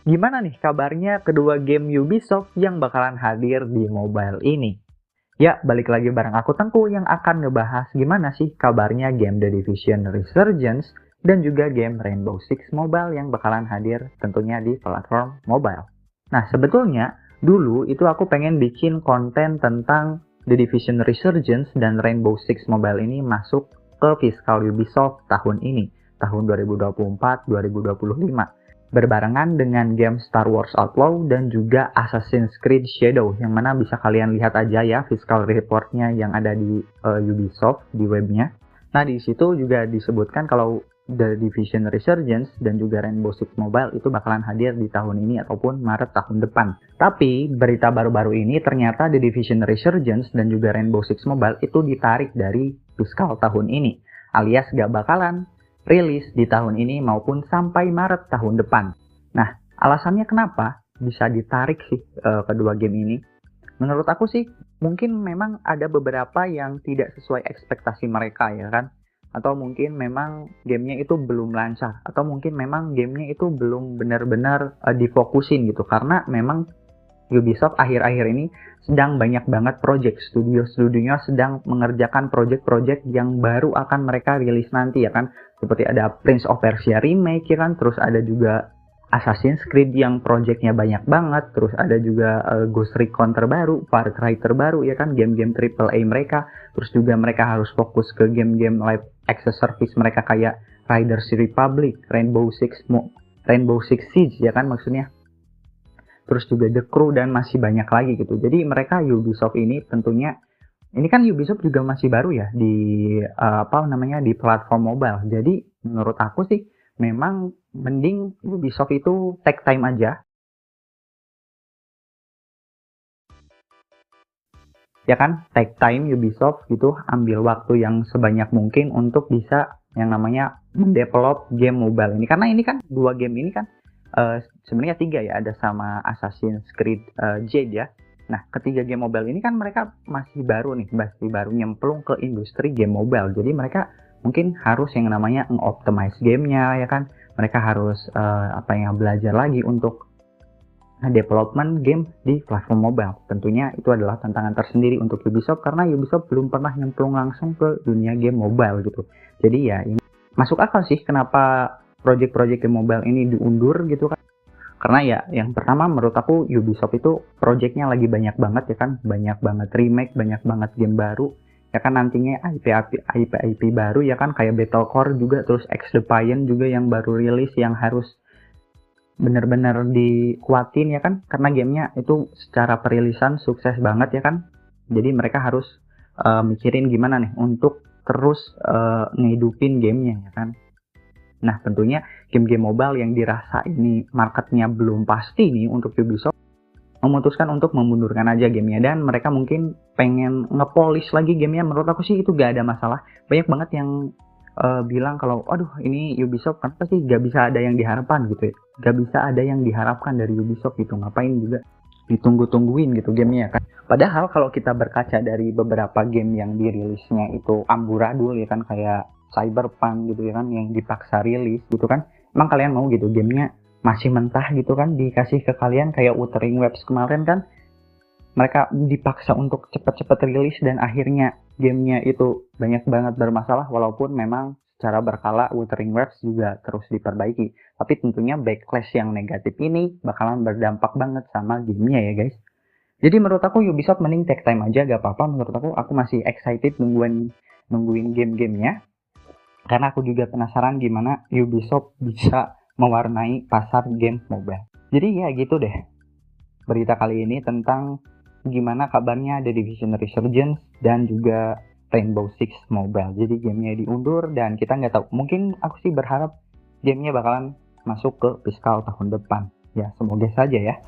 Gimana nih kabarnya kedua game Ubisoft yang bakalan hadir di mobile ini? Ya, balik lagi bareng aku Tengku yang akan ngebahas gimana sih kabarnya game The Division Resurgence dan juga game Rainbow Six Mobile yang bakalan hadir tentunya di platform mobile. Nah, sebetulnya dulu itu aku pengen bikin konten tentang The Division Resurgence dan Rainbow Six Mobile ini masuk ke fiskal Ubisoft tahun ini, tahun 2024-2025. Berbarengan dengan game Star Wars Outlaw dan juga Assassin's Creed Shadow, yang mana bisa kalian lihat aja ya fiscal reportnya yang ada di Ubisoft di webnya. Nah, di situ juga disebutkan kalau The Division Resurgence dan juga Rainbow Six Mobile itu bakalan hadir di tahun ini ataupun Maret tahun depan. Tapi berita baru-baru ini ternyata The Division Resurgence dan juga Rainbow Six Mobile itu ditarik dari fiskal tahun ini, alias gak bakalan rilis di tahun ini maupun sampai Maret tahun depan. Nah, alasannya kenapa bisa ditarik sih kedua game ini? Menurut aku sih, mungkin memang ada beberapa yang tidak sesuai ekspektasi mereka ya kan? Atau mungkin memang gamenya itu belum lancar. Atau mungkin memang gamenya itu belum benar-benar difokusin gitu. Karena memang Ubisoft akhir-akhir ini sedang banyak banget project, studio-studionya sedang mengerjakan project-project yang baru akan mereka rilis nanti ya kan, seperti ada Prince of Persia remake ya kan, terus ada juga Assassin's Creed yang projectnya banyak banget, terus ada juga Ghost Recon terbaru, Far Cry terbaru ya kan, game-game AAA mereka, terus juga mereka harus fokus ke game-game live access service mereka kayak Riders Republic, Rainbow Six Siege ya kan maksudnya. Terus juga The Crew dan masih banyak lagi gitu. Jadi mereka Ubisoft ini tentunya, ini kan Ubisoft juga masih baru ya di di platform mobile. Jadi menurut aku sih memang mending Ubisoft itu take time aja. Ya kan, take time Ubisoft gitu, ambil waktu yang sebanyak mungkin untuk bisa yang namanya mendevelop game mobile ini. Karena ini kan dua game ini kan sebenarnya 3 ya, ada sama Assassin's Creed Jade ya. Nah, ketiga game mobile ini kan mereka masih baru nyemplung ke industri game mobile. Jadi mereka mungkin harus yang namanya optimize gamenya ya kan. Mereka harus belajar lagi untuk development game di platform mobile. Tentunya itu adalah tantangan tersendiri untuk Ubisoft karena Ubisoft belum pernah nyemplung langsung ke dunia game mobile gitu. Jadi ya ini masuk akal sih kenapa project-project game mobile ini diundur gitu kan. Karena ya yang pertama menurut aku Ubisoft itu projectnya lagi banyak banget ya kan, banyak banget remake, banyak banget game baru ya kan, nantinya IP baru ya kan, kayak Battlecore juga, terus X-Defiant juga yang baru rilis yang harus bener-bener dikuatin ya kan, karena gamenya itu secara perilisan sukses banget ya kan. Jadi mereka harus mikirin gimana nih untuk terus ngehidupin gamenya ya kan. Nah, tentunya game-game mobile yang dirasa ini marketnya belum pasti nih untuk Ubisoft memutuskan untuk memundurkan aja gamenya, dan mereka mungkin pengen ngepolish lagi gamenya. Menurut aku sih itu gak ada masalah. Banyak banget yang bilang kalau aduh ini Ubisoft kenapa sih gak bisa ada yang diharapkan gitu ya, gak bisa ada yang diharapkan dari Ubisoft gitu, ngapain juga ditunggu-tungguin gitu gamenya kan. Padahal kalau kita berkaca dari beberapa game yang dirilisnya itu amburadul ya kan, kayak Cyberpunk gitu ya kan, yang dipaksa rilis gitu kan, emang kalian mau gitu gamenya masih mentah gitu kan dikasih ke kalian, kayak Wuthering Waves kemarin kan mereka dipaksa untuk cepet-cepet rilis dan akhirnya gamenya itu banyak banget bermasalah, walaupun memang secara berkala Wuthering Waves juga terus diperbaiki, tapi tentunya backlash yang negatif ini bakalan berdampak banget sama gamenya ya guys. Jadi menurut aku Ubisoft mending take time aja, gak apa-apa. Menurut aku masih excited nungguin game-gamenya, karena aku juga penasaran gimana Ubisoft bisa mewarnai pasar game mobile. Jadi ya gitu deh berita kali ini tentang gimana kabarnya The Division Resurgence dan juga Rainbow Six Mobile. Jadi gamenya diundur dan kita nggak tahu. Mungkin aku sih berharap gamenya bakalan masuk ke fiskal tahun depan. Ya semoga saja ya.